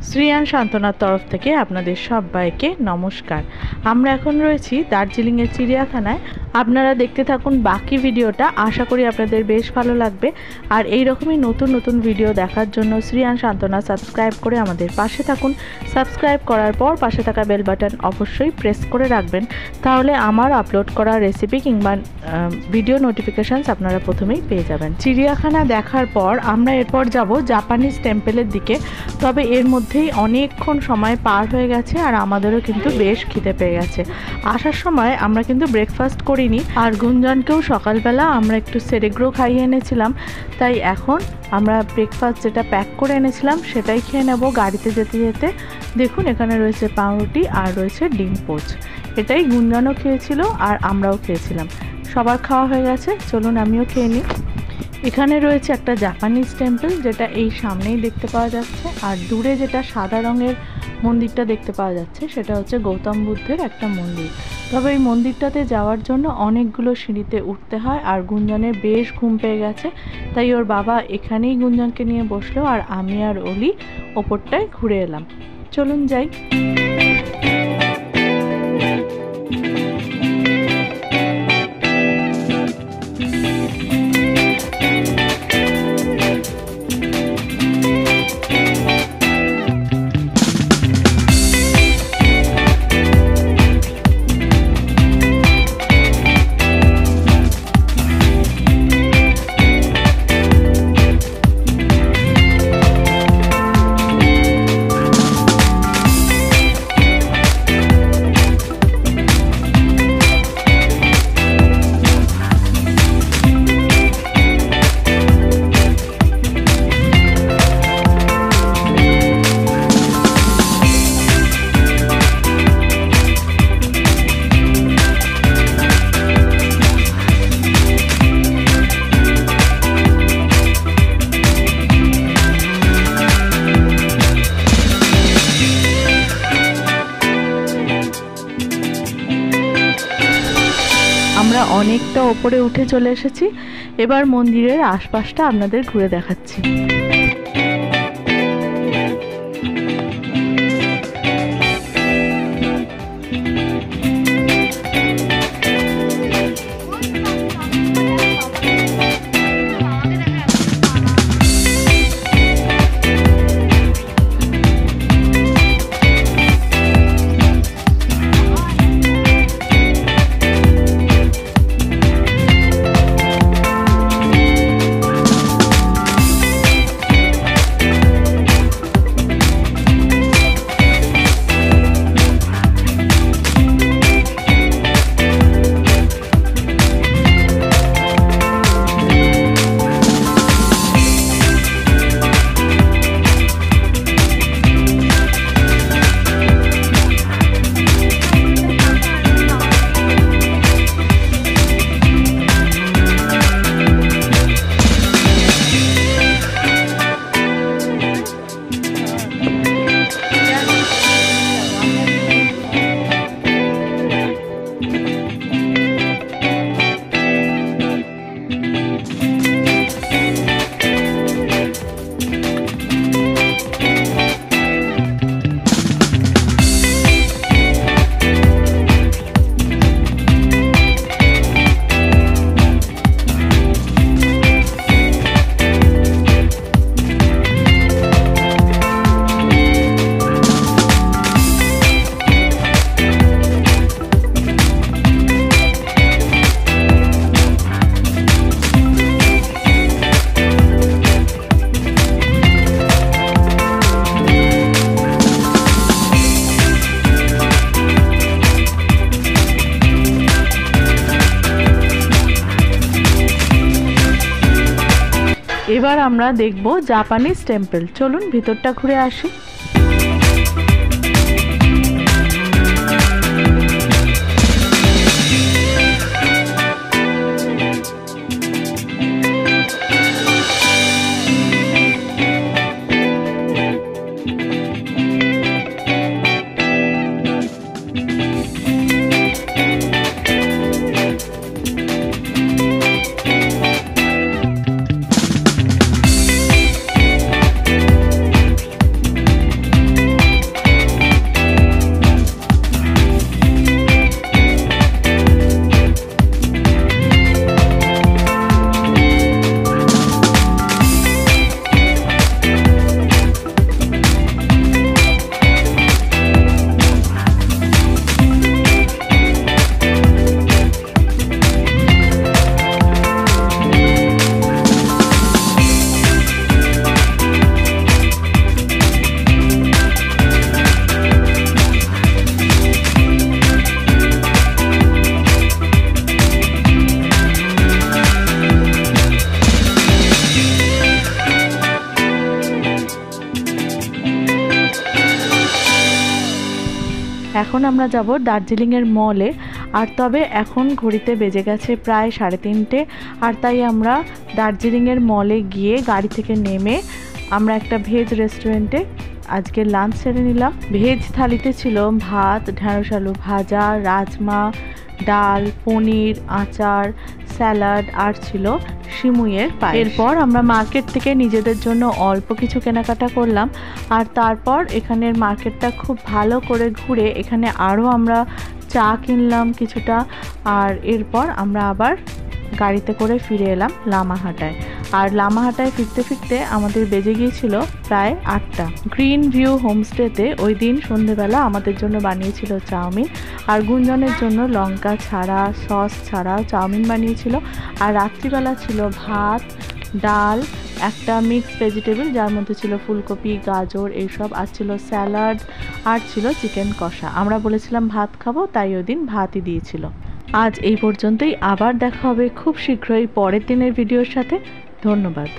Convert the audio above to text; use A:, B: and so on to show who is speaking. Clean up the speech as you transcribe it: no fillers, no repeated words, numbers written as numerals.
A: শ্রীয়ান সান্ত্বনার তরফ থেকে আপনাদের সবাইকে নমস্কার। আমরা এখন রয়েছি দার্জিলিংয়ের চিড়িয়াখানায়। আপনারা দেখতে থাকুন বাকি ভিডিওটা, আশা করি আপনাদের বেশ ভালো লাগবে। আর এই রকমই নতুন নতুন ভিডিও দেখার জন্য শ্রীয়ান সান্ত্বনা সাবস্ক্রাইব করে আমাদের পাশে থাকুন। সাবস্ক্রাইব করার পর পাশে থাকা বেল বাটন অবশ্যই প্রেস করে রাখবেন, তাহলে আমার আপলোড করা রেসিপি কিংবা ভিডিও নোটিফিকেশানস আপনারা প্রথমেই পেয়ে যাবেন। চিড়িয়াখানা দেখার পর আমরা এরপর যাব জাপানিজ টেম্পলের দিকে। তবে এর মধ্যেই অনেকক্ষণ সময় পার হয়ে গেছে আর আমাদেরও কিন্তু বেশ খিদে পেয়ে গেছে। আসার সময় আমরা কিন্তু ব্রেকফাস্ট করিনি, আর গুঞ্জনকেও সকালবেলা আমরা একটু সেরেগ্রো খাইয়ে এনেছিলাম, তাই এখন আমরা ব্রেকফাস্ট যেটা প্যাক করে এনেছিলাম সেটাই খেয়ে নেব গাড়িতে যেতে যেতে। দেখুন এখানে রয়েছে পাউরুটি আর রয়েছে ডিম পোচ। এটাই গুঞ্জনও খেয়েছিল আর আমরাও খেয়েছিলাম। সবার খাওয়া হয়ে গেছে, চলুন আমিও খেয়ে নিই। এখানে রয়েছে একটা জাপানিজ টেম্পল, যেটা এই সামনেই দেখতে পাওয়া যাচ্ছে, আর দূরে যেটা সাদা রঙের মন্দিরটা দেখতে পাওয়া যাচ্ছে সেটা হচ্ছে গৌতম বুদ্ধের একটা মন্দির। তবে এই মন্দিরটাতে যাওয়ার জন্য অনেকগুলো সিঁড়িতে উঠতে হয়, আর গুঞ্জনের বেশ ঘুম পেয়ে গেছে, তাই ওর বাবা এখানেই গুঞ্জনকে নিয়ে বসলো, আর আমি আর অলি ওপরটায় ঘুরে এলাম। চলুন যাই। আমরা অনেকটা ওপরে উঠে চলে এসেছি, এবার মন্দিরের আশপাশটা আপনাদের ঘুরে দেখাচ্ছি। এবার আমরা দেখব জাপানিজ টেম্পল। চলুন ভিতরটা ঘুরে আসি। এখন আমরা যাব দার্জিলিংয়ের মলে। আর তবে এখন ঘড়িতে বেজে গেছে প্রায় 3:30, আর তাই আমরা দার্জিলিংয়ের মলে গিয়ে গাড়ি থেকে নেমে আমরা একটা ভেজ রেস্টুরেন্টে আজকে লাঞ্চ সেরে নিলাম। ভেজ থালিতে ছিল ভাত, ঢ্যাঁড়স আলু ভাজা, রাজমা, ডাল, পনির, আচার, স্যালাড আর ছিল সিমুইয়ের পায়েস। এরপর আমরা মার্কেট থেকে নিজেদের জন্য অল্প কিছু কেনাকাটা করলাম, আর তারপর এখানের মার্কেটটা খুব ভালো করে ঘুরে এখানে আরও আমরা চা কিনলাম কিছুটা। আর এরপর আমরা আবার গাড়িতে করে ফিরে এলাম লামাহাটায়। আর লামাহাটায় ফিরতে ফিরতে আমাদের বেজে গিয়েছিল প্রায় 8টা। গ্রিন ভিউ হোমস্টেতে ওই দিন সন্ধেবেলা আমাদের জন্য বানিয়েছিল চাউমিন, আর গুঞ্জনের জন্য লঙ্কা ছাড়া সস ছাড়া চাউমিন বানিয়েছিল। আর রাত্রিবেলা ছিল ভাত, ডাল, একটা মিক্সড ভেজিটেবল যার মধ্যে ছিল ফুলকপি, গাজর এইসব, আর ছিল স্যালাড, আর ছিল চিকেন কষা। আমরা বলেছিলাম ভাত খাবো, তাই ওই দিন ভাতই দিয়েছিল। আজ এই পর্যন্তই, আবার দেখা হবে খুব শীঘ্রই পরের দিনের ভিডিওর সাথে। ধন্যবাদ।